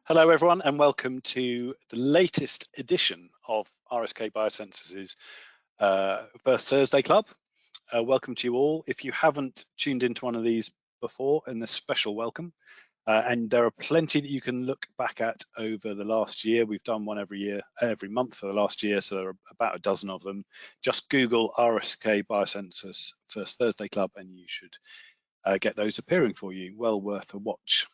Hello everyone and welcome to the latest edition of RSK Biocensus's First Thursday Club. Welcome to you all. If you haven't tuned into one of these before, and a special welcome. And there are plenty that you can look back at over the last year. We've done one every month for the last year, so there are about a dozen of them. Just Google RSK Biocensus First Thursday Club and you should get those appearing for you. Well worth a watch.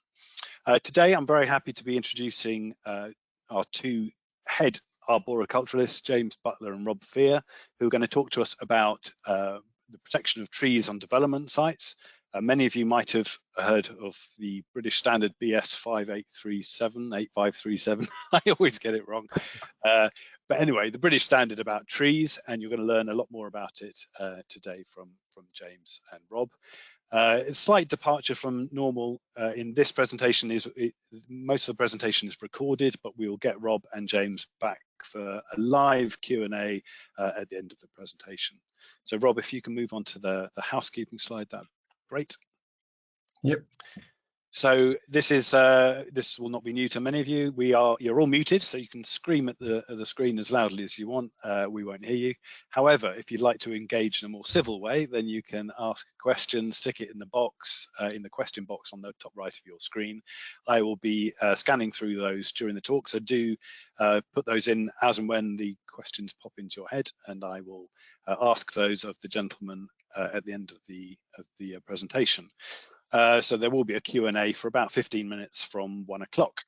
Today, I'm very happy to be introducing our two head arboriculturalists, James Butler and Rob Fear, who are going to talk to us about the protection of trees on development sites. Many of you might have heard of the British Standard BS 8537. I always get it wrong. But anyway, the British Standard about trees, and you're going to learn a lot more about it today from James and Rob. A slight departure from normal in this presentation is most of the presentation is recorded, but we will get Rob and James back for a live Q&A at the end of the presentation. So Rob, if you can move on to the housekeeping slide, that'd be great. Yep. So this will not be new to many of you. You're all muted, so you can scream at the screen as loudly as you want. We won't hear you. However, if you'd like to engage in a more civil way, then you can ask questions, stick it in the box, in the question box on the top right of your screen. I will be scanning through those during the talk, so do put those in as and when the questions pop into your head, and I will ask those of the gentlemen at the end of the presentation. So there will be a Q&A for about 15 minutes from 1 o'clock.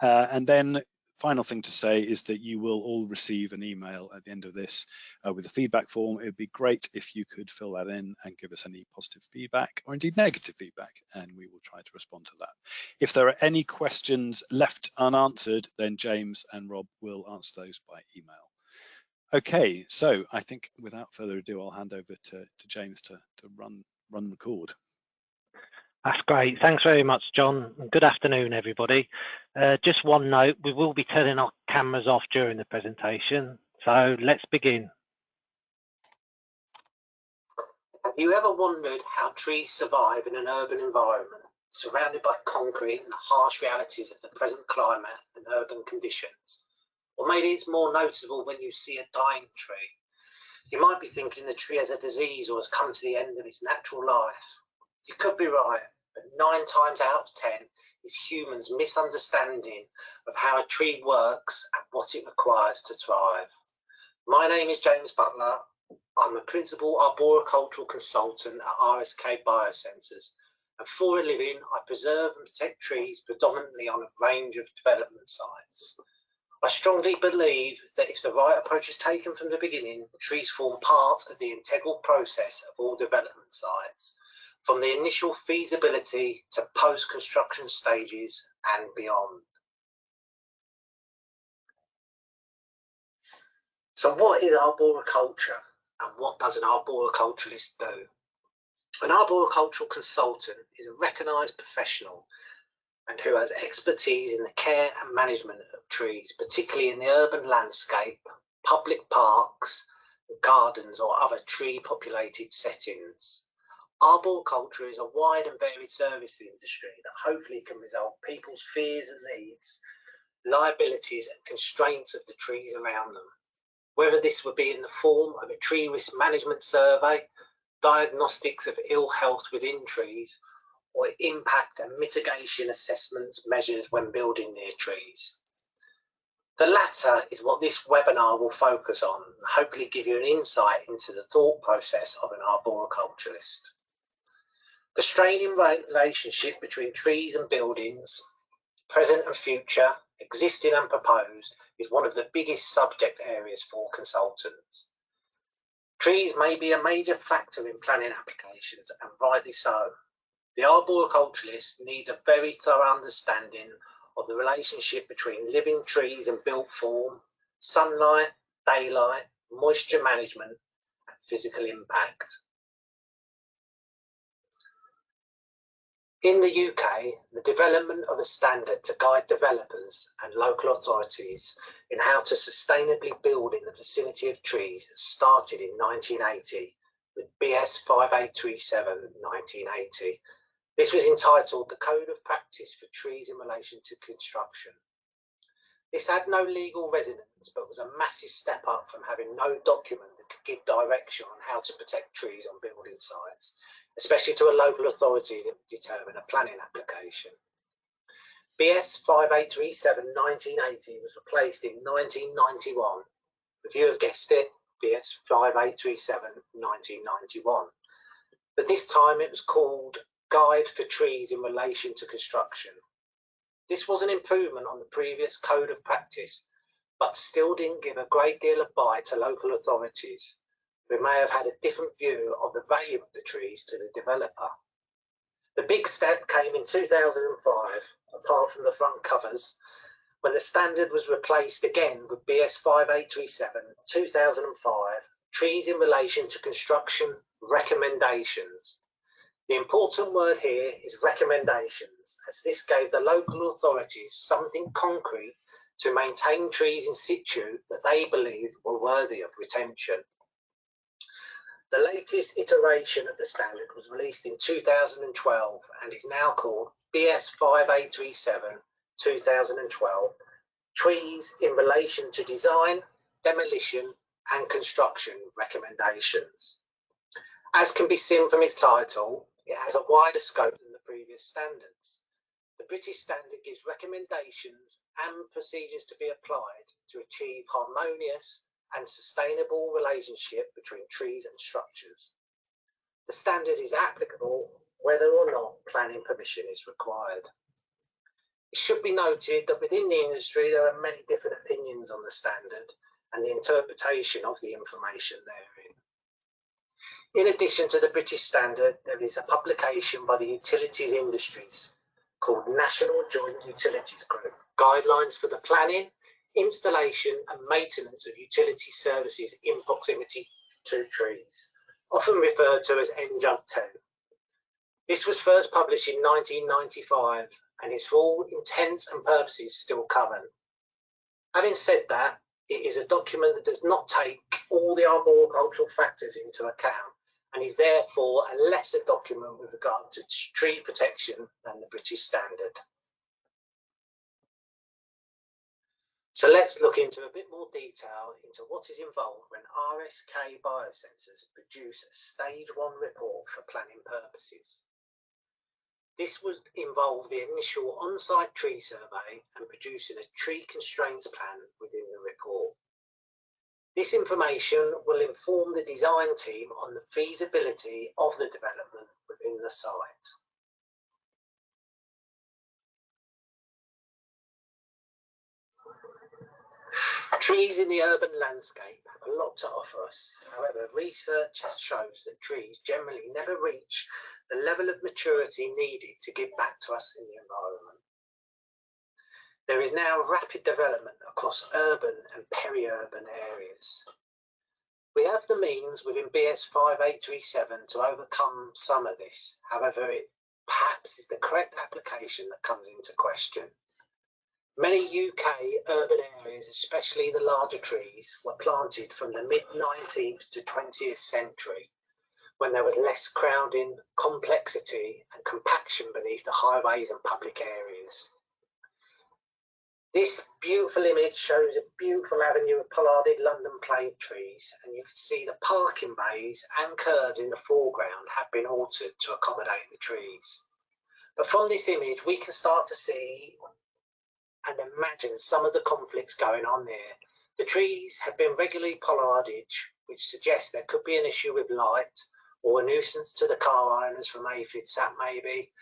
And then final thing to say is that you will all receive an email at the end of this with a feedback form. It would be great if you could fill that in and give us any positive feedback or indeed negative feedback, and we will try to respond to that. If there are any questions left unanswered, then James and Rob will answer those by email. Okay, so I think without further ado, I'll hand over to James to run record. That's great. Thanks very much, John. Good afternoon, everybody. Just one note, we will be turning our cameras off during the presentation. So let's begin. Have you ever wondered how trees survive in an urban environment, surrounded by concrete and the harsh realities of the present climate and urban conditions? Or maybe it's more noticeable when you see a dying tree. You might be thinking the tree has a disease or has come to the end of its natural life. You could be right, but 9 times out of 10 is humans' misunderstanding of how a tree works and what it requires to thrive. My name is James Butler. I'm a principal arboricultural consultant at RSK Biocensus, and for a living I preserve and protect trees predominantly on a range of development sites. I strongly believe that if the right approach is taken from the beginning, trees form part of the integral process of all development sites, from the initial feasibility to post-construction stages and beyond. So what is arboriculture and what does an arboriculturalist do? An arboricultural consultant is a recognised professional and who has expertise in the care and management of trees, particularly in the urban landscape, public parks, gardens or other tree-populated settings. Arboriculture is a wide and varied service industry that hopefully can resolve people's fears and needs, liabilities and constraints of the trees around them. Whether this would be in the form of a tree risk management survey, diagnostics of ill health within trees, or impact and mitigation assessments measures when building near trees. The latter is what this webinar will focus on and hopefully give you an insight into the thought process of an arboriculturalist. The straining relationship between trees and buildings, present and future, existing and proposed, is one of the biggest subject areas for consultants. Trees may be a major factor in planning applications, and rightly so. The arboriculturalist needs a very thorough understanding of the relationship between living trees and built form, sunlight, daylight, moisture management, and physical impact. In the UK, the development of a standard to guide developers and local authorities in how to sustainably build in the vicinity of trees started in 1980 with BS 5837 1980, This was entitled The Code of Practice for Trees in Relation to Construction. This had no legal resonance, but was a massive step up from having no document that could give direction on how to protect trees on building sites, especially to a local authority that would determine a planning application. BS 5837/1980 was replaced in 1991. If you have guessed it, BS 5837/1991. But this time it was called Guide for Trees in Relation to Construction. This was an improvement on the previous code of practice, but still didn't give a great deal of bite to local authorities, who may have had a different view of the value of the trees to the developer. The big step came in 2005, apart from the front covers, when the standard was replaced again with BS 5837/2005, Trees in Relation to Construction Recommendations. The important word here is recommendations, as this gave the local authorities something concrete to maintain trees in situ that they believed were worthy of retention. The latest iteration of the standard was released in 2012 and is now called BS 5837/2012, Trees in Relation to Design, Demolition and Construction Recommendations. As can be seen from its title, it has a wider scope than the previous standards. The British standard gives recommendations and procedures to be applied to achieve harmonious and sustainable relationship between trees and structures. The standard is applicable whether or not planning permission is required. It should be noted that within the industry there are many different opinions on the standard and the interpretation of the information therein. In addition to the British standard, there is a publication by the utilities industries called National Joint Utilities Group, Guidelines for the Planning, Installation and Maintenance of Utility Services in Proximity to Trees, often referred to as NJUT 10. This was first published in 1995 and is for all intents and purposes still current. Having said that, it is a document that does not take all the arboricultural factors into account and is therefore a lesser document with regard to tree protection than the British standard. So let's look into a bit more detail into what is involved when RSK Biocensus produce a Stage 1 report for planning purposes. This would involve the initial on-site tree survey and producing a tree constraints plan within the report. This information will inform the design team on the feasibility of the development within the site. Trees in the urban landscape have a lot to offer us. However, research shows that trees generally never reach the level of maturity needed to give back to us in the environment. There is now rapid development across urban and peri-urban areas. We have the means within BS 5837 to overcome some of this. However, it perhaps is the correct application that comes into question. Many UK urban areas, especially the larger trees, were planted from the mid-19th to 20th century, when there was less crowding, complexity and compaction beneath the highways and public areas. This beautiful image shows a beautiful avenue of pollarded London plane trees, and you can see the parking bays and curbs in the foreground have been altered to accommodate the trees. But from this image we can start to see and imagine some of the conflicts going on there. The trees have been regularly pollarded, which suggests there could be an issue with light or a nuisance to the car owners from aphids, that maybe,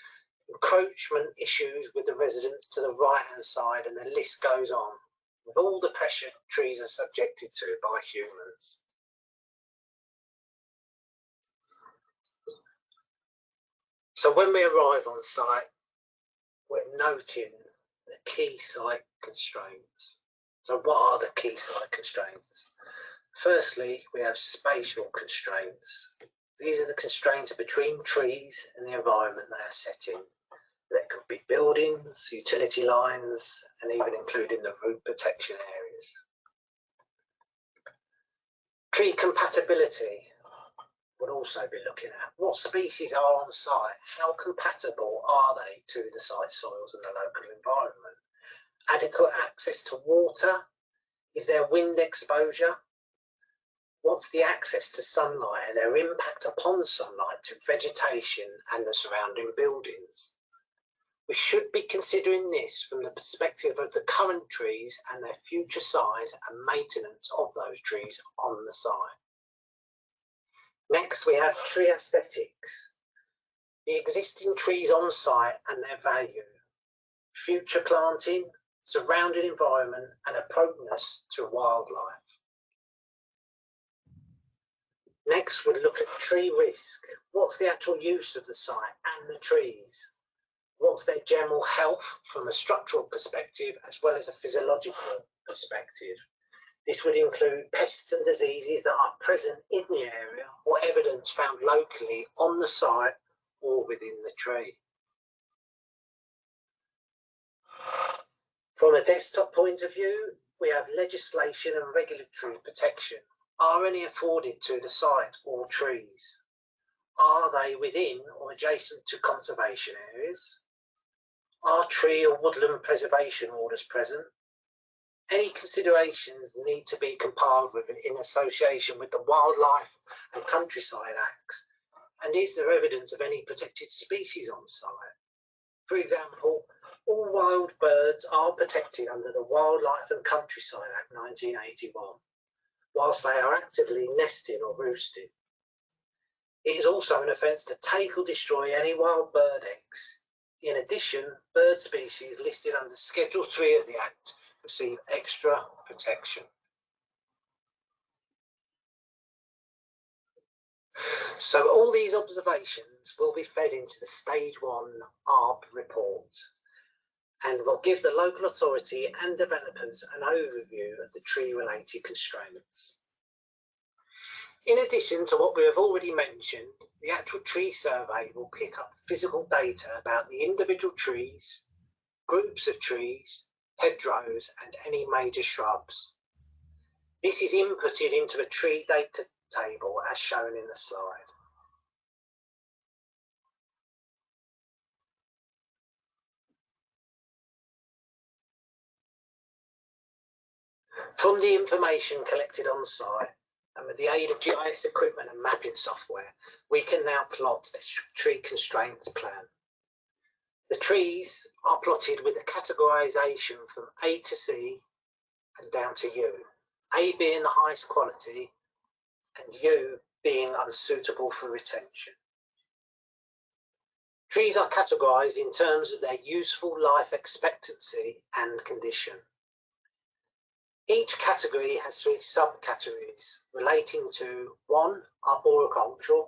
encroachment issues with the residents to the right hand side, and the list goes on, with all the pressure trees are subjected to by humans. So when we arrive on site, we're noting the key site constraints. So what are the key site constraints? Firstly, we have spatial constraints. These are the constraints between trees and the environment they are set in. There could be buildings, utility lines, and even including the root protection areas. Tree compatibility. we'll also be looking at what species are on site, how compatible are they to the site soils and the local environment, adequate access to water, is there wind exposure, what's the access to sunlight and their impact upon sunlight to vegetation and the surrounding buildings. We should be considering this from the perspective of the current trees and their future size and maintenance of those trees on the site. Next, we have tree aesthetics, the existing trees on site and their value, future planting, surrounding environment and appropriateness to wildlife. Next, we'll look at tree risk. What's the actual use of the site and the trees? What's their general health from a structural perspective as well as a physiological perspective? This would include pests and diseases that are present in the area or evidence found locally on the site or within the tree. From a desktop point of view, we have legislation and regulatory protection. Are any afforded to the site or trees? Are they within or adjacent to conservation areas? Are tree or woodland preservation orders present? Any considerations need to be compiled with in association with the Wildlife and Countryside Acts, and is there evidence of any protected species on site? For example, all wild birds are protected under the Wildlife and Countryside Act 1981, whilst they are actively nesting or roosting. It is also an offence to take or destroy any wild bird eggs. In addition, bird species listed under Schedule 3 of the Act receive extra protection. So all these observations will be fed into the Stage 1 ARB report and will give the local authority and developers an overview of the tree-related constraints. In addition to what we have already mentioned, the actual tree survey will pick up physical data about the individual trees, groups of trees, hedgerows and any major shrubs. This is inputted into a tree data table as shown in the slide. From the information collected on site and with the aid of GIS equipment and mapping software, we can now plot a tree constraints plan. The trees are plotted with a categorisation from A to C and down to U, A being the highest quality and U being unsuitable for retention. Trees are categorised in terms of their useful life expectancy and condition. Each category has 3 subcategories relating to 1. Arboricultural,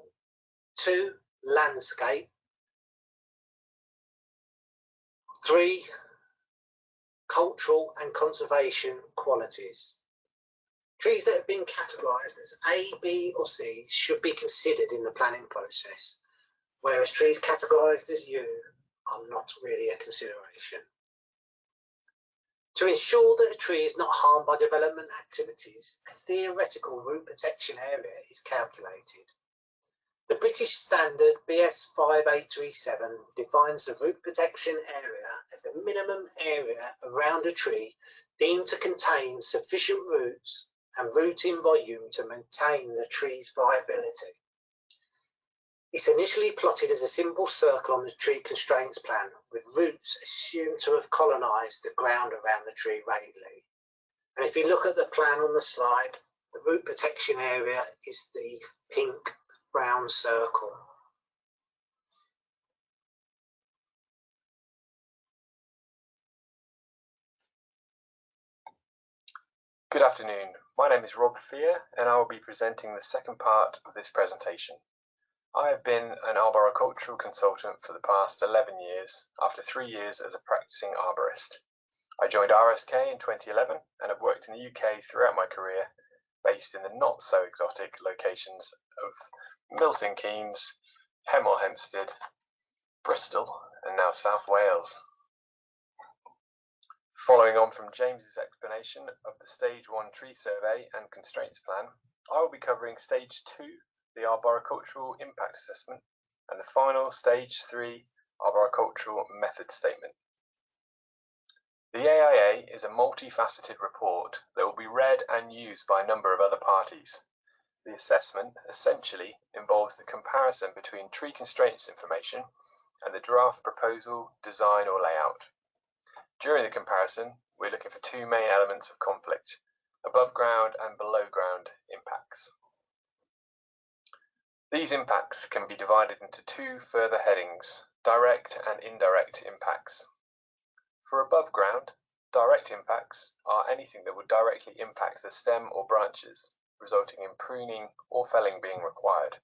2. Landscape, 3. Cultural and conservation qualities. Trees that have been categorised as A, B or C should be considered in the planning process, whereas trees categorised as U are not really a consideration. To ensure that a tree is not harmed by development activities, a theoretical root protection area is calculated. The British Standard BS 5837 defines the root protection area as the minimum area around a tree deemed to contain sufficient roots and rooting volume to maintain the tree's viability. It's initially plotted as a simple circle on the tree constraints plan, with roots assumed to have colonised the ground around the tree radially. And if you look at the plan on the slide, the root protection area is the pink brown circle. Good afternoon, my name is Rob Fear and I will be presenting the second part of this presentation. I have been an arboricultural consultant for the past 11 years after 3 years as a practicing arborist. I joined RSK in 2011 and have worked in the UK throughout my career, based in the not so exotic locations of Milton Keynes, Hemel Hempstead, Bristol and now South Wales. Following on from James's explanation of the Stage 1 tree survey and constraints plan, I will be covering Stage 2, the arboricultural impact assessment, and the final stage 3 arboricultural method statement. The AIA is a multifaceted report that will be read and used by a number of other parties. The assessment essentially involves the comparison between tree constraints information and the draft proposal, design or layout. During the comparison, we're looking for two main elements of conflict: above ground and below ground impacts. These impacts can be divided into two further headings: direct and indirect impacts. For above ground, direct impacts are anything that would directly impact the stem or branches, resulting in pruning or felling being required.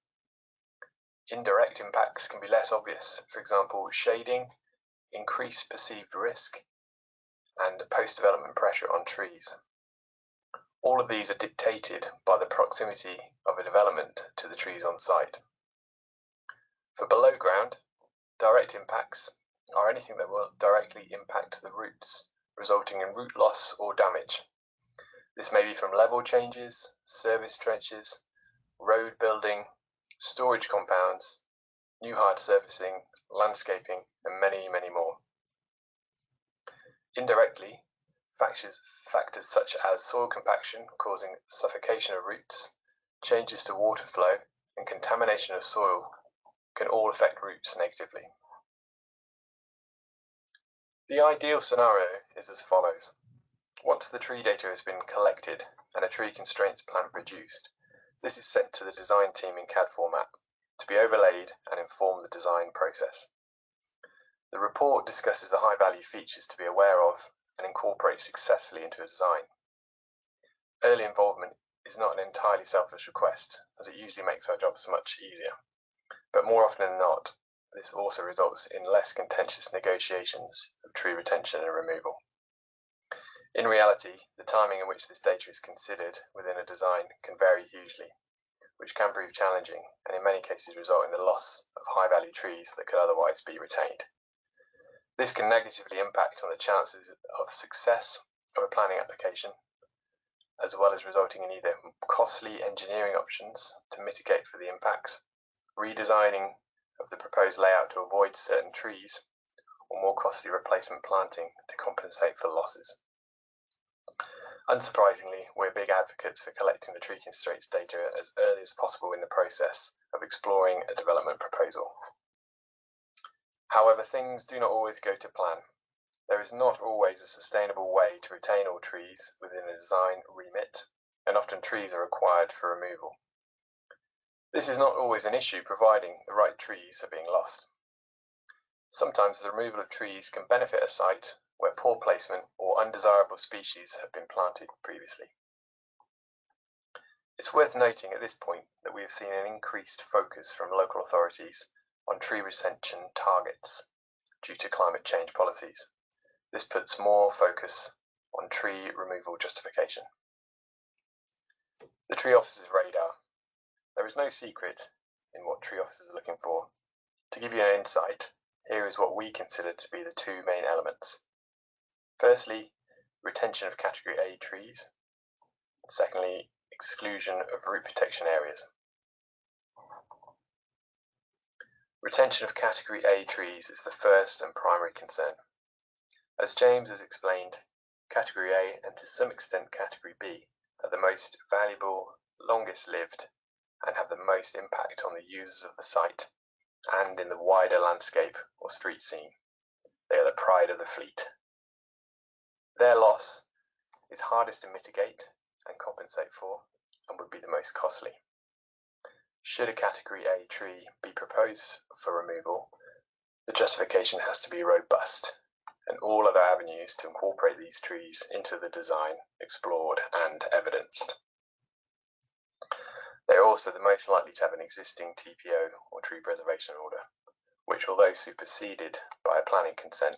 Indirect impacts can be less obvious, for example, shading, increased perceived risk, and post-development pressure on trees. All of these are dictated by the proximity of a development to the trees on site. For below ground, direct impacts are anything that will directly impact the roots, resulting in root loss or damage. This may be from level changes, service trenches, road building, storage compounds, new hard surfacing, landscaping, and many, many more. Indirectly, factors such as soil compaction causing suffocation of roots, changes to water flow, and contamination of soil can all affect roots negatively. The ideal scenario is as follows. Once the tree data has been collected and a tree constraints plan produced, this is sent to the design team in CAD format to be overlaid and inform the design process. The report discusses the high-value features to be aware of and incorporate successfully into a design. Early involvement is not an entirely selfish request, as it usually makes our jobs much easier. But more often than not, this also results in less contentious negotiations of tree retention and removal. In reality, the timing in which this data is considered within a design can vary hugely, which can prove challenging and in many cases result in the loss of high-value trees that could otherwise be retained. This can negatively impact on the chances of success of a planning application, as well as resulting in either costly engineering options to mitigate for the impacts, redesigning of the proposed layout to avoid certain trees, or more costly replacement planting to compensate for losses. Unsurprisingly, we're big advocates for collecting the tree constraints data as early as possible in the process of exploring a development proposal. However, things do not always go to plan. There is not always a sustainable way to retain all trees within a design remit, and often trees are required for removal. This is not always an issue, providing the right trees are being lost. Sometimes the removal of trees can benefit a site where poor placement or undesirable species have been planted previously. It's worth noting at this point that we have seen an increased focus from local authorities on tree retention targets due to climate change policies. This puts more focus on tree removal justification. The tree officer's radar. There is no secret in what tree officers are looking for. To give you an insight, here is what we consider to be the two main elements. Firstly, retention of Category A trees. Secondly, exclusion of root protection areas. Retention of Category A trees is the first and primary concern. As James has explained, Category A and to some extent Category B are the most valuable, longest lived, and have the most impact on the users of the site and in the wider landscape or street scene. They are the pride of the fleet. Their loss is hardest to mitigate and compensate for and would be the most costly. Should a Category A tree be proposed for removal, the justification has to be robust and all other avenues to incorporate these trees into the design explored and evidenced. They are also the most likely to have an existing TPO or tree preservation order, which, although superseded by a planning consent,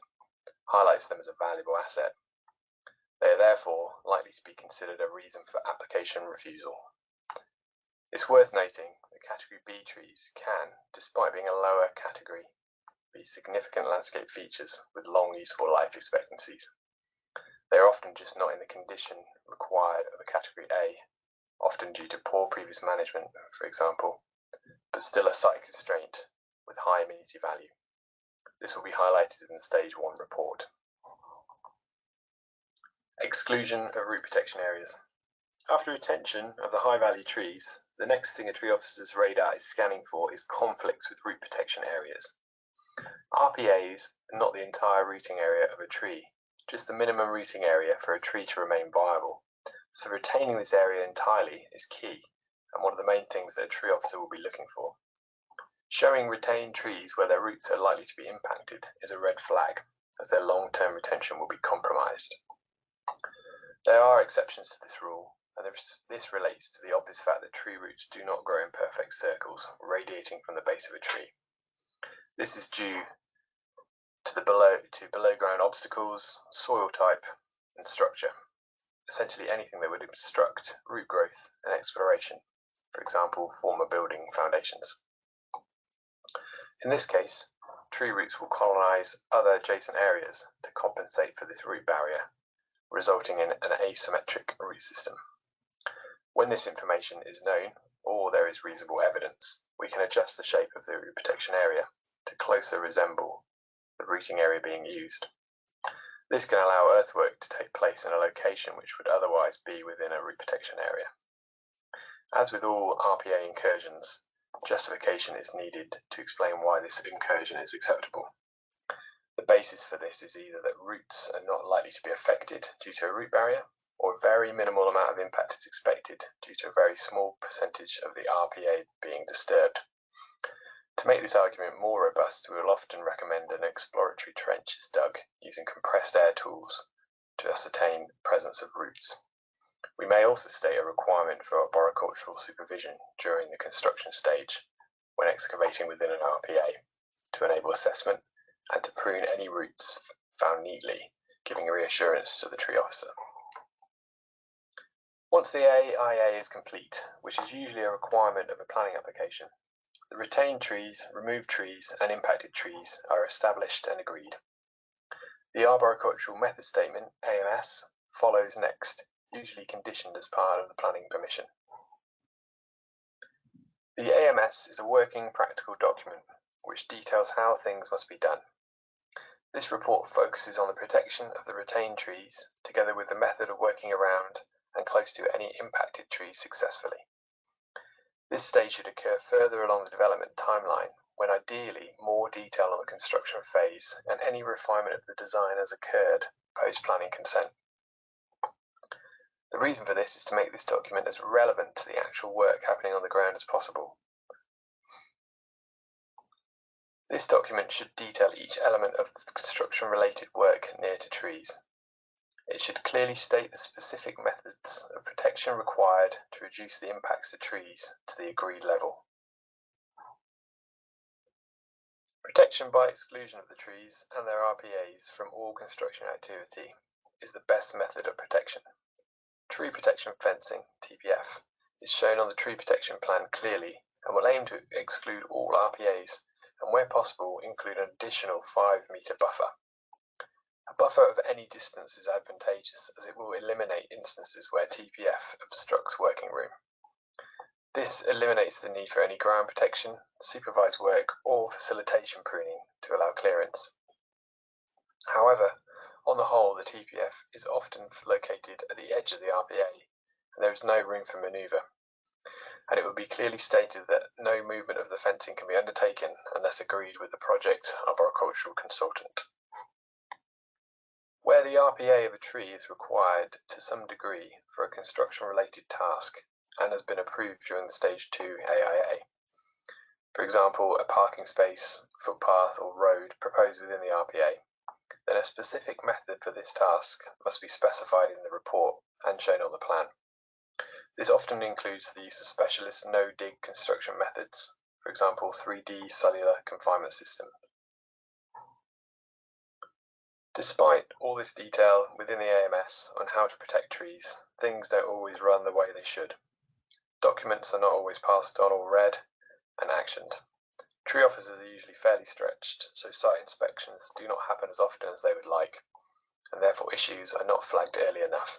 highlights them as a valuable asset. They are therefore likely to be considered a reason for application refusal. It's worth noting that Category B trees can, despite being a lower category, be significant landscape features with long useful life expectancies. They are often just not in the condition required of a Category A, often due to poor previous management, for example, but still a site constraint with high amenity value. This will be highlighted in the Stage 1 report. Exclusion of root protection areas. After retention of the high value trees, the next thing a tree officer's radar is scanning for is conflicts with root protection areas. RPAs are not the entire rooting area of a tree, just the minimum rooting area for a tree to remain viable. So retaining this area entirely is key and one of the main things that a tree officer will be looking for. Showing retained trees where their roots are likely to be impacted is a red flag, as their long-term retention will be compromised. There are exceptions to this rule, and this relates to the obvious fact that tree roots do not grow in perfect circles, radiating from the base of a tree. This is due to below ground obstacles, soil type, and structure. Essentially anything that would obstruct root growth and exploration, for example, former building foundations. In this case, tree roots will colonize other adjacent areas to compensate for this root barrier, resulting in an asymmetric root system. When this information is known, or there is reasonable evidence, we can adjust the shape of the root protection area to closer resemble the rooting area being used. This can allow earthwork to take place in a location which would otherwise be within a root protection area. As with all RPA incursions, justification is needed to explain why this incursion is acceptable. The basis for this is either that roots are not likely to be affected due to a root barrier, or a very minimal amount of impact is expected due to a very small percentage of the RPA being disturbed. To make this argument more robust, we will often recommend an exploratory trench is dug using compressed air tools to ascertain the presence of roots. We may also state a requirement for arboricultural supervision during the construction stage when excavating within an RPA to enable assessment and to prune any roots found neatly, giving a reassurance to the tree officer. Once the AIA is complete, which is usually a requirement of a planning application, the retained trees, removed trees, and impacted trees are established and agreed. The Arboricultural Method Statement, AMS, follows next, usually conditioned as part of the planning permission. The AMS is a working practical document which details how things must be done. This report focuses on the protection of the retained trees, together with the method of working around and close to any impacted trees successfully. This stage should occur further along the development timeline, when ideally more detail on the construction phase and any refinement of the design has occurred post-planning consent. The reason for this is to make this document as relevant to the actual work happening on the ground as possible. This document should detail each element of the construction-related work near to trees. It should clearly state the specific methods of protection required to reduce the impacts to trees to the agreed level. Protection by exclusion of the trees and their RPAs from all construction activity is the best method of protection. Tree protection fencing, TPF, is shown on the tree protection plan clearly and will aim to exclude all RPAs and where possible include an additional 5-metre buffer. A buffer of any distance is advantageous as it will eliminate instances where TPF obstructs working room. This eliminates the need for any ground protection, supervised work or facilitation pruning to allow clearance. However, on the whole, the TPF is often located at the edge of the RPA and there is no room for manoeuvre, and it will be clearly stated that no movement of the fencing can be undertaken unless agreed with the project arboricultural consultant. Where the RPA of a tree is required to some degree for a construction-related task and has been approved during the Stage 2 AIA, for example, a parking space, footpath or road proposed within the RPA, then a specific method for this task must be specified in the report and shown on the plan. This often includes the use of specialist no-dig construction methods, for example 3D cellular confinement system. Despite all this detail within the AMS on how to protect trees, things don't always run the way they should. Documents are not always passed on or read and actioned. Tree officers are usually fairly stretched, so site inspections do not happen as often as they would like, and therefore issues are not flagged early enough.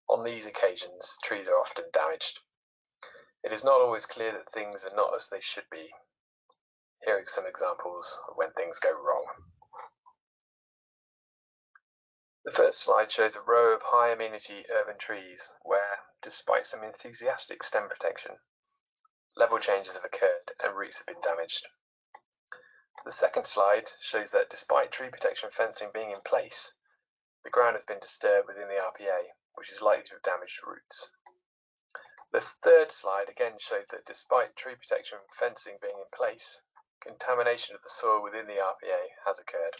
On these occasions, trees are often damaged. It is not always clear that things are not as they should be. Here are some examples of when things go wrong. The first slide shows a row of high amenity urban trees where, despite some enthusiastic stem protection, level changes have occurred and roots have been damaged. The second slide shows that despite tree protection fencing being in place, the ground has been disturbed within the RPA, which is likely to have damaged roots. The third slide again shows that despite tree protection fencing being in place, contamination of the soil within the RPA has occurred.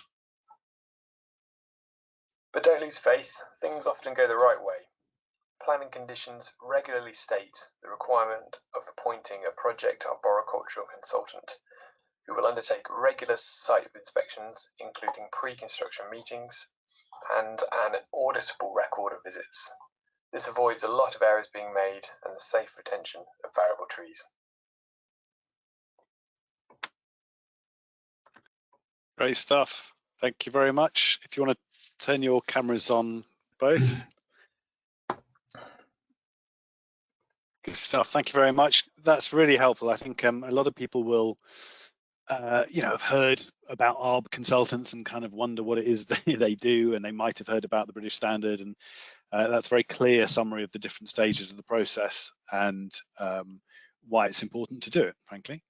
But don't lose faith, things often go the right way. Planning conditions regularly state the requirement of appointing a project arboricultural consultant who will undertake regular site inspections, including pre-construction meetings and an auditable record of visits. This avoids a lot of errors being made and the safe retention of variable trees. Great stuff. Thank you very much. If you want to turn your cameras on, both. Good stuff. Thank you very much. That's really helpful. I think a lot of people will, have heard about ARB consultants and kind of wonder what it is they do, and they might have heard about the British Standard, and that's a very clear summary of the different stages of the process and why it's important to do it, frankly.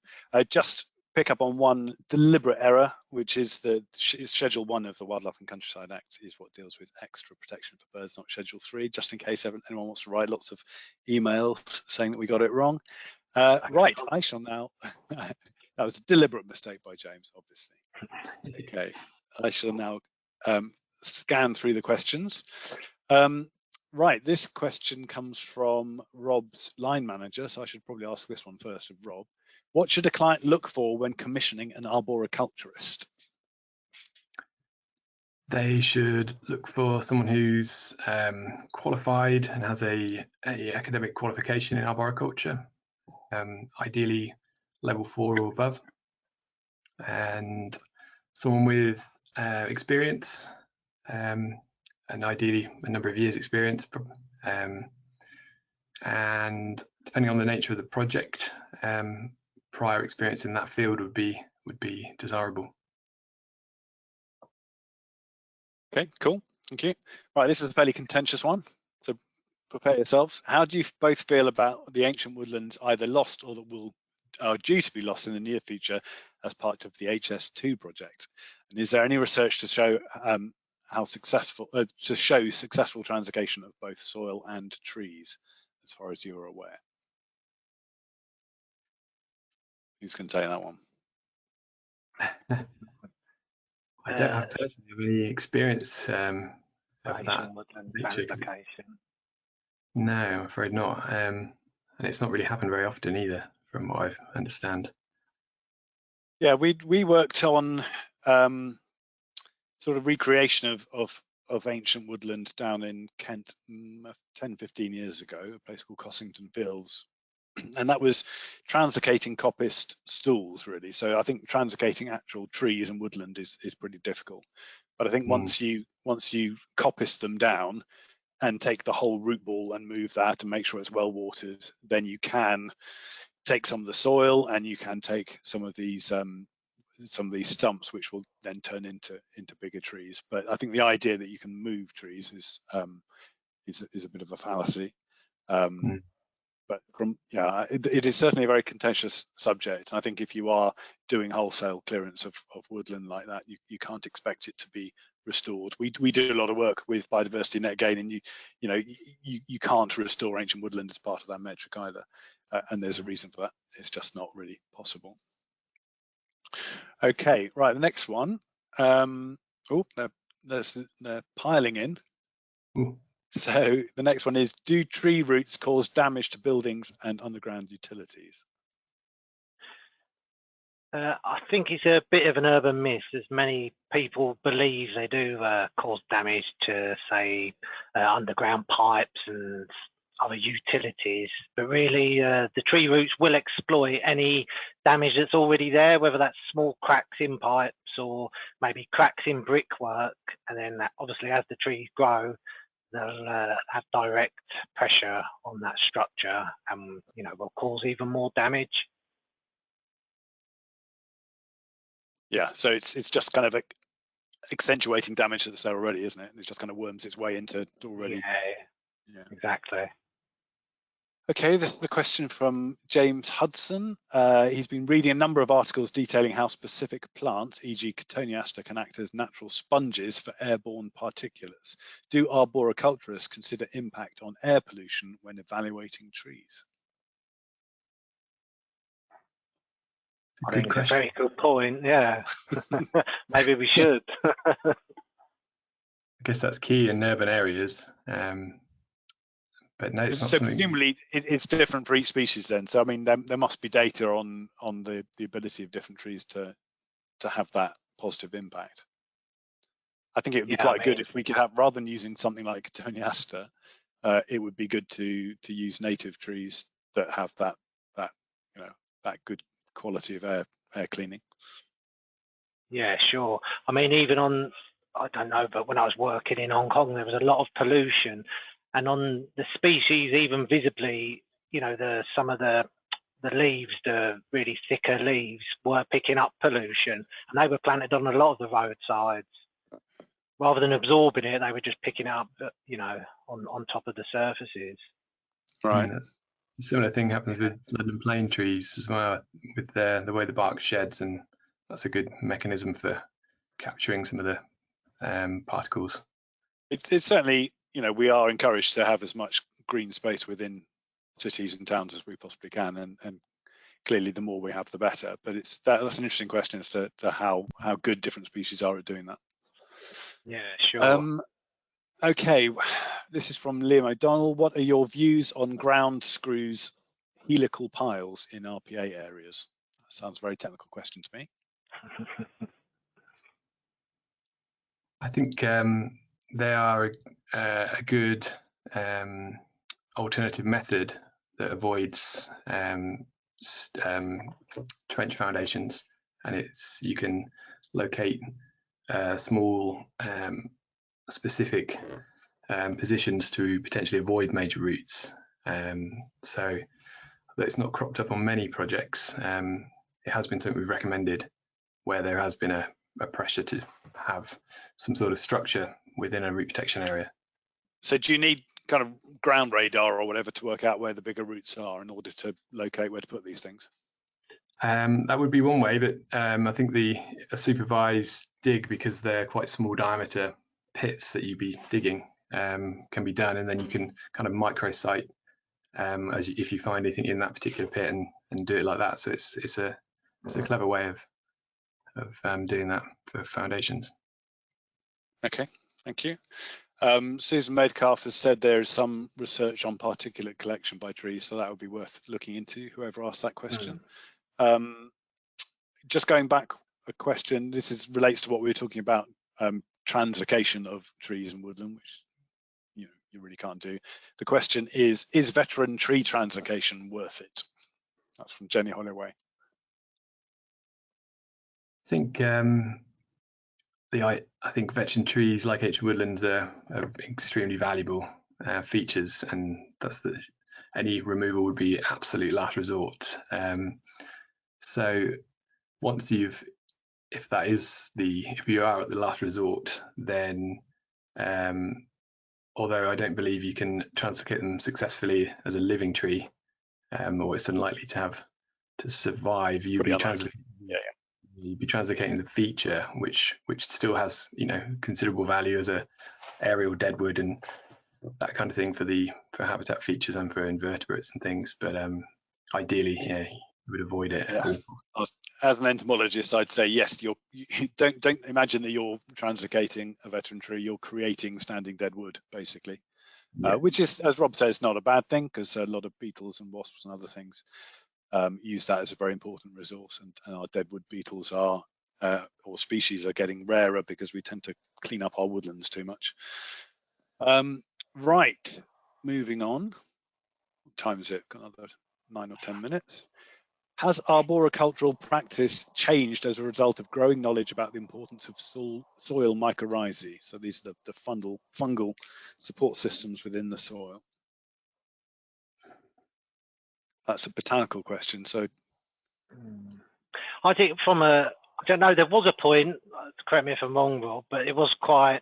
Just pick up on one deliberate error, which is Schedule 1 of the Wildlife and Countryside Act is what deals with extra protection for birds, not Schedule 3, just in case anyone wants to write lots of emails saying that we got it wrong. Right, I shall now, that was a deliberate mistake by James, obviously. Okay, I shall now scan through the questions. Right, this question comes from Rob's line manager, so I should probably ask this one first of Rob. What should a client look for when commissioning an arboriculturist? They should look for someone who's qualified and has a academic qualification in arboriculture, ideally level 4 or above, and someone with experience, and ideally a number of years experience, and depending on the nature of the project, prior experience in that field would be desirable. Okay, cool, thank you. Right, this is a fairly contentious one, so prepare yourselves. How do you both feel about the ancient woodlands either lost or that are due to be lost in the near future as part of the HS2 project? And is there any research to show successful translocation of both soil and trees, as far as you're aware? Who's going to take that one? I don't have personally any experience of that. No, I'm afraid not. And it's not really happened very often either, from what I understand. Yeah, we worked on sort of recreation of ancient woodland down in Kent 10-15 years ago, a place called Cossington Fields. And that was translocating coppiced stools, really. So I think translocating actual trees and woodland is pretty difficult. But I think once you coppice them down and take the whole root ball and move that and make sure it's well watered, then you can take some of the soil and you can take some of these stumps, which will then turn into bigger trees. But I think the idea that you can move trees is a bit of a fallacy. But it is certainly a very contentious subject. And I think if you are doing wholesale clearance of woodland like that, you can't expect it to be restored. We do a lot of work with biodiversity net gain, and you can't restore ancient woodland as part of that metric either. And there's a reason for that. It's just not really possible. Okay, right, the next one. They're piling in. So the next one is, do tree roots cause damage to buildings and underground utilities? I think it's a bit of an urban myth, as many people believe they do cause damage to, say, underground pipes and other utilities. But really, the tree roots will exploit any damage that's already there, whether that's small cracks in pipes or maybe cracks in brickwork. And then that, obviously, as the trees grow, they'll have direct pressure on that structure and, you know, will cause even more damage. Yeah, so it's just kind of accentuating damage that's there already, isn't it? It just kind of worms its way into already. Yeah. Exactly. Okay, the question from James Hudson. He's been reading a number of articles detailing how specific plants, e.g. Cotoneaster, can act as natural sponges for airborne particulates. Do arboriculturists consider impact on air pollution when evaluating trees? I think it's a very good point, yeah. Maybe we should. I guess that's key in urban areas. But no, it's not so something. Presumably it's different for each species then. So I mean, there must be data on the ability of different trees to have that positive impact. I think it would be quite good if we could have, rather than using something like Cotoneaster, it would be good to use native trees that have that good quality of air cleaning. Yeah, sure. I mean, even on, I don't know, but when I was working in Hong Kong, there was a lot of pollution, and on the species, even visibly, you know, some of the leaves, the really thicker leaves, were picking up pollution, and they were planted on a lot of the roadsides. Rather than absorbing it, they were just picking it up, you know, on top of the surfaces. Right. A similar thing happens with London plane trees as well, with the way the bark sheds, and that's a good mechanism for capturing some of the particles. It's certainly, you know, we are encouraged to have as much green space within cities and towns as we possibly can, and clearly the more we have, the better. But that's an interesting question as to how good different species are at doing that. Yeah, sure. Okay, this is from Liam O'Donnell. What are your views on ground screws helical piles in RPA areas? That sounds a very technical question to me. I think they are a good alternative method that avoids trench foundations, and you can locate small specific positions to potentially avoid major roots. So although it's not cropped up on many projects, it has been something we've recommended where there has been a pressure to have some sort of structure within a root protection area. So do you need kind of ground radar or whatever to work out where the bigger roots are in order to locate where to put these things? That would be one way, but I think a supervised dig, because they're quite small diameter pits that you'd be digging, can be done, and then you can kind of microsite if you find anything in that particular pit and do it like that. So it's a clever way of doing that for foundations. Okay, thank you. Susan Medcalf has said there is some research on particulate collection by trees, so that would be worth looking into, whoever asked that question. Just going back a question, this relates to what we were talking about, translocation of trees and woodland, which you really can't do. The question is veteran tree translocation worth it? That's from Jenny Holloway. I think I think veteran trees like ancient woodlands are extremely valuable features, and any removal would be absolute last resort. So once if you are at the last resort, then although I don't believe you can translocate them successfully as a living tree, or it's unlikely to survive, you'd be translocating the feature, which still has considerable value as a aerial deadwood and that kind of thing for habitat features and for invertebrates and things. But ideally, you would avoid it. Yeah. As an entomologist, I'd say yes. You don't imagine that you're translocating a veteran tree. You're creating standing dead wood, basically, which is, as Rob says, not a bad thing, because a lot of beetles and wasps and other things use that as a very important resource, and our deadwood beetles or species are getting rarer because we tend to clean up our woodlands too much. Right, moving on. What time is it? Got another 9 or 10 minutes. Has arboricultural practice changed as a result of growing knowledge about the importance of soil mycorrhizae? So these are the fungal support systems within the soil. That's a botanical question. So I think I don't know, there was a point, correct me if I'm wrong, Rob, but it was quite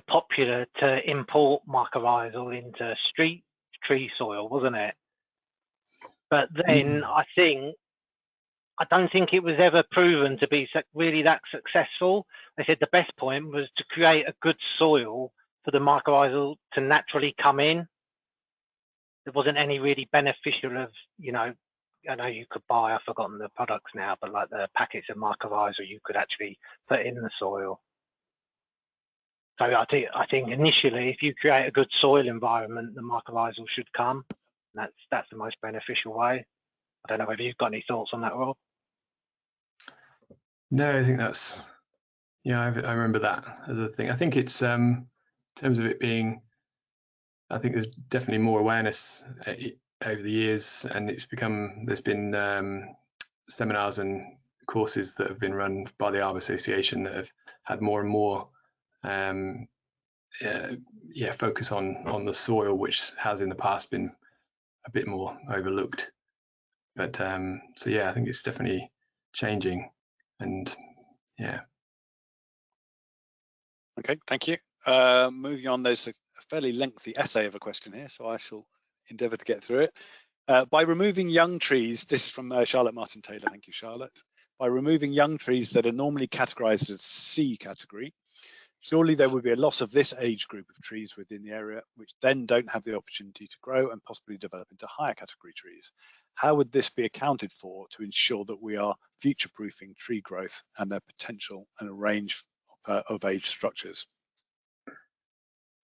popular to import mycorrhizal into street tree soil, wasn't it? But then I don't think it was ever proven to be really that successful. They said the best point was to create a good soil for the mycorrhizal to naturally come in. There wasn't any really beneficial of, you know, I know you could buy, I've forgotten the products now, but like the packets of mycorrhizal you could actually put in the soil. So I think initially, if you create a good soil environment, the mycorrhizal should come. That's the most beneficial way. I don't know whether you've got any thoughts on that, Rob. No, I think that's, yeah, I remember that as a thing. I think it's, in terms of it being, I think there's definitely more awareness over the years, and there's been seminars and courses that have been run by the Arbor Association that have had more and more focus on the soil, which has in the past been a bit more overlooked. But so yeah, I think it's definitely changing, and yeah. Okay, thank you. Moving on, there's a fairly lengthy essay of a question here, so I shall endeavour to get through it. By removing young trees, this is from Charlotte Martin Taylor, thank you, Charlotte. By removing young trees that are normally categorised as C category, surely there would be a loss of this age group of trees within the area, which then don't have the opportunity to grow and possibly develop into higher category trees. How would this be accounted for to ensure that we are future-proofing tree growth and their potential and a range of age structures?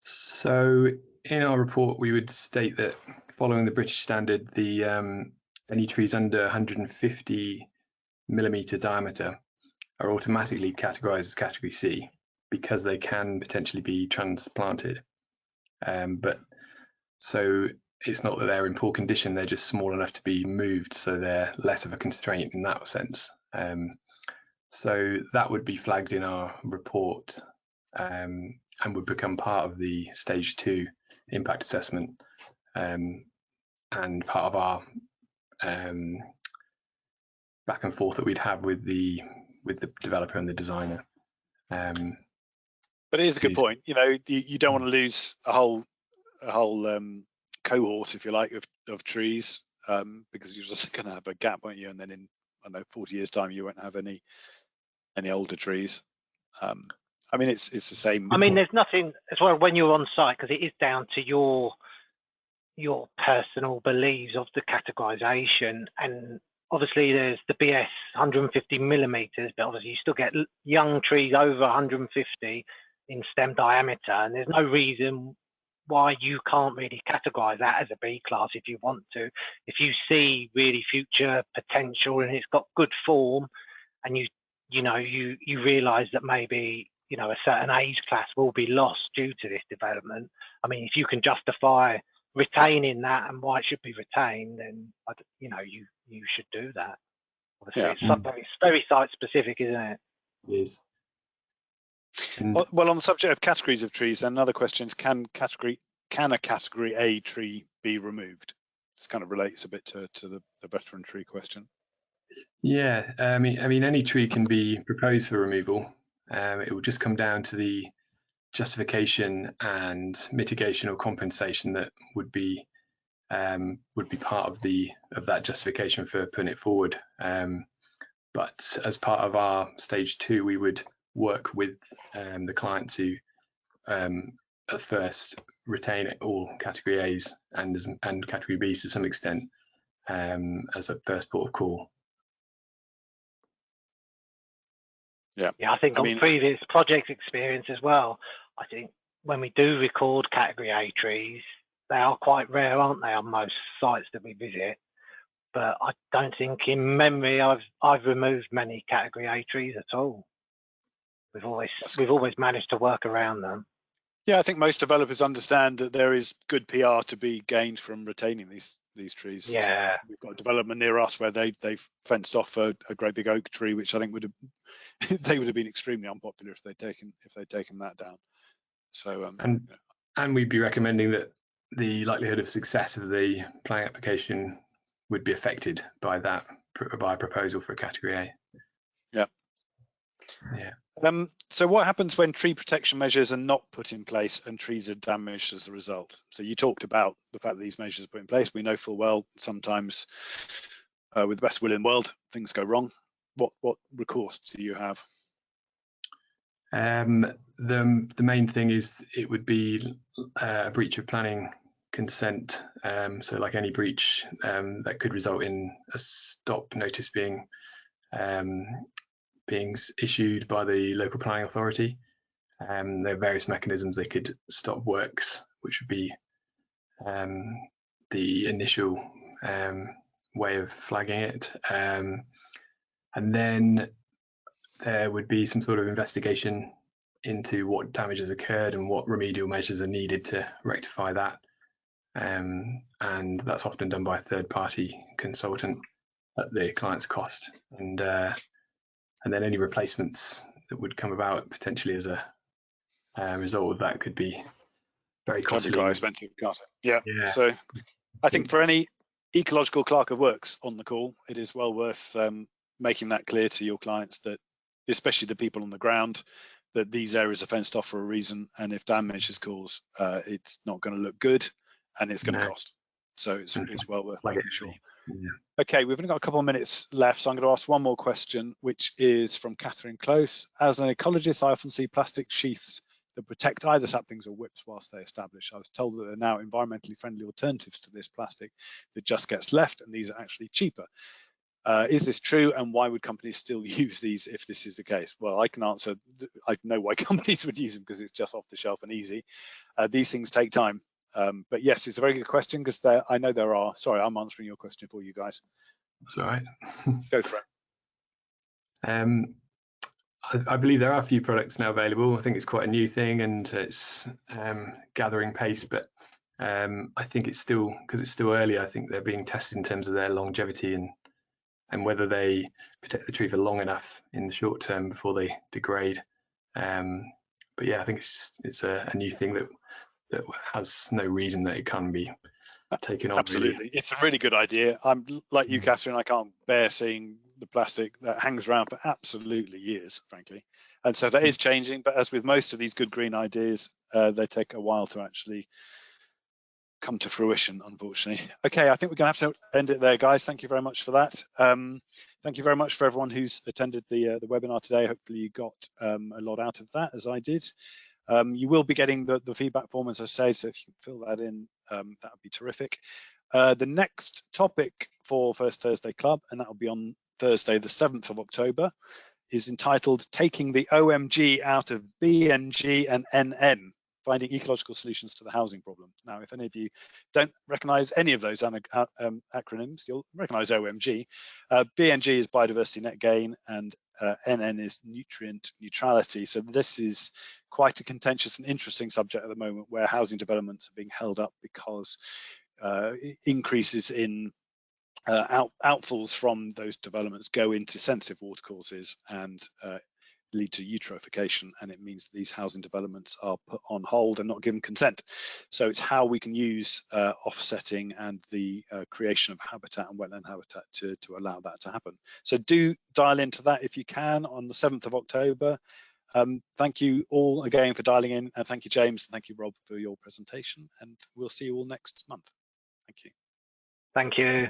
So in our report, we would state that following the British standard, the any trees under 150 millimeter diameter are automatically categorized as category C because they can potentially be transplanted. But so it's not that they're in poor condition, they're just small enough to be moved, so they're less of a constraint in that sense. So that would be flagged in our report and would become part of the stage 2 impact assessment and part of our back and forth that we'd have with the developer and the designer. But it is a good point. You know, you don't want to lose a whole cohort, if you like, of trees because you're just going to have a gap, won't you? And then in, I don't know, 40 years' time, you won't have any older trees. I mean, it's the same. I mean, there's nothing as well when you're on site, because it is down to your personal beliefs of the categorization. And obviously there's the BS 150 millimeters, but obviously you still get young trees over 150 in stem diameter, and there's no reason why you can't really categorize that as a B class if you want to. If you see really future potential and it's got good form, and you realize that maybe, you know, a certain age class will be lost due to this development. I mean, if you can justify retaining that and why it should be retained, then, you know, you should do that. Obviously, it's very site specific, isn't it? It is. Well, on the subject of categories of trees, another question is, can a category A tree be removed? This kind of relates a bit to the veteran tree question. Yeah, I mean, any tree can be proposed for removal. It will just come down to the justification and mitigation or compensation that would be part of that justification for putting it forward. But as part of our stage 2, we would work with the client to at first retain all category A's and category B's to some extent as a first port of call. Yeah, I think on previous project experience as well, I think when we do record category A trees, they are quite rare, aren't they, on most sites that we visit? But I don't think in memory I've removed many category A trees at all. We've always managed to work around them. Yeah, I think most developers understand that there is good PR to be gained from retaining these trees. Yeah. So we've got a development near us where they've fenced off a great big oak tree, which I think would have they would have been extremely unpopular if they'd taken that down. So and we'd be recommending that the likelihood of success of the planning application would be affected by that, by a proposal for a category A. Yeah. Yeah. So what happens when tree protection measures are not put in place and trees are damaged as a result? So you talked about the fact that these measures are put in place. We know full well sometimes with the best will in the world, things go wrong. What recourse do you have? The main thing is it would be a breach of planning consent. So like any breach that could result in a stop notice being issued by the local planning authority. There are various mechanisms they could stop works, which would be the initial way of flagging it. And then there would be some sort of investigation into what damage has occurred and what remedial measures are needed to rectify that. And that's often done by a third-party consultant at the client's cost. And then any replacements that would come about potentially as a result of that could be very costly. Quite expensive, can't it? Yeah. So I think for any ecological clerk of works on the call, it is well worth making that clear to your clients, that especially the people on the ground, that these areas are fenced off for a reason, and if damage is caused, it's not going to look good and it's going to cost. So it's well worth making sure. Yeah. Okay, we've only got a couple of minutes left, so I'm going to ask one more question, which is from Catherine Close. As an ecologist, I often see plastic sheaths that protect either saplings or whips whilst they establish. I was told that there are now environmentally friendly alternatives to this plastic that just gets left, and these are actually cheaper. Is this true, and why would companies still use these if this is the case? Well, I can answer. I know why companies would use them, because it's just off the shelf and easy. These things take time. But yes, it's a very good question, because I know there are. Sorry, I'm answering your question for you guys. That's all right. Go for it. I believe there are a few products now available. I think it's quite a new thing, and it's gathering pace. But I think it's still, because it's still early, I think they're being tested in terms of their longevity and whether they protect the tree for long enough in the short term before they degrade. But yeah, I think it's a new thing that has no reason that it can be taken on. Absolutely, really. It's a really good idea. I'm like you, Catherine. I can't bear seeing the plastic that hangs around for absolutely years, frankly. And so that is changing. But as with most of these good green ideas, they take a while to actually come to fruition, unfortunately. Okay, I think we're going to have to end it there, guys. Thank you very much for that. Thank you very much for everyone who's attended the webinar today. Hopefully you got a lot out of that, as I did. You will be getting the feedback form, as I said, so if you can fill that in, that would be terrific. The next topic for First Thursday Club, and that will be on Thursday, the 7th of October, is entitled Taking the OMG Out of BNG and NN, Finding Ecological Solutions to the Housing Problem. Now, if any of you don't recognize any of those acronyms, you'll recognize OMG. BNG is biodiversity net gain, and NN is nutrient neutrality. So this is quite a contentious and interesting subject at the moment, where housing developments are being held up because increases in outfalls from those developments go into sensitive watercourses and lead to eutrophication, and it means that these housing developments are put on hold and not given consent. So it's how we can use offsetting and the creation of habitat and wetland habitat to allow that to happen. So do dial into that if you can on the 7th of October. Thank you all again for dialing in, and thank you, James, and thank you, Rob, for your presentation, and we'll see you all next month. Thank you. Thank you.